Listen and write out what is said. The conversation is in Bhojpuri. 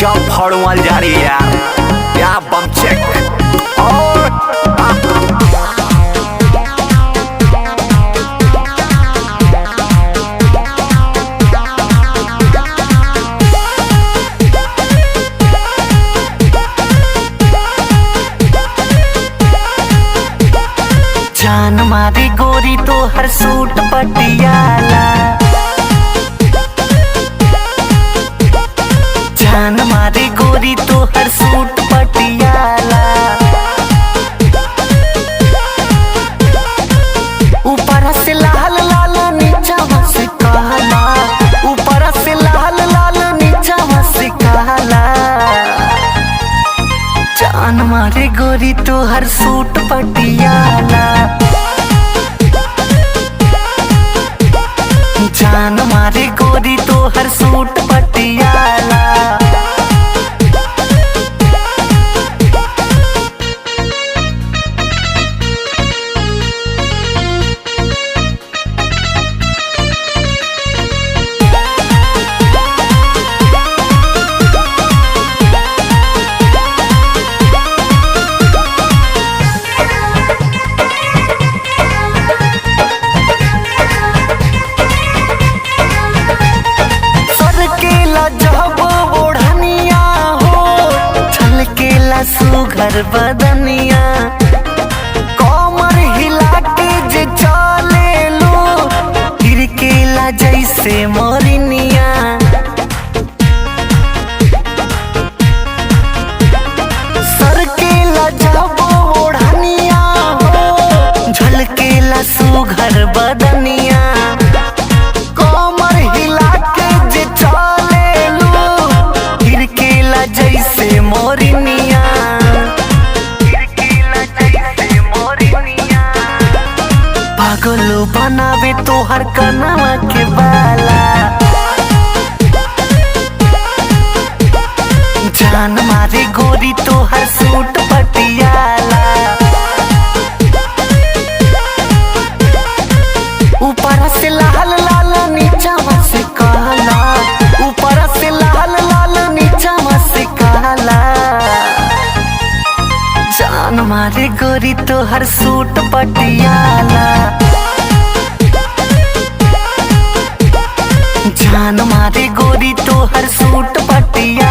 गजब फड़वल जा रही है यार, क्या बम चेक और जान मारी गोरी तो हर सूट पटियाला, जान मारी गोरी तो हर सूट पटियाला। ऊपर से लाल लाल नीचा से काला, ऊपर से लाल लाल नीचा से काला। जान मारे गोरी तो हर सूट पटियाला, जान मारे गोरी तो हर सूट पटियाला। सुघर बदनिया कमर हिला के जे चले लो, गिरकेला जैसे मोरिनिया। सरकेला जब ओढ़निया हो, झलकेला सुघर बदनिया। कमर हिला के जे चले लो, गिरकेला जैसे मोरिनिया। पागलो बनावे तो हर कनवा के बाला, जान मारे गोरी तो हर सूट पटियाला। ऊपर से लाल लाल नीचा से काला, ऊपर से लाल लाल नीचा से काला। जान मारे गोरी तो हर सूट पटियाला, जान मारे गोरी तो हर सूट पटियाला।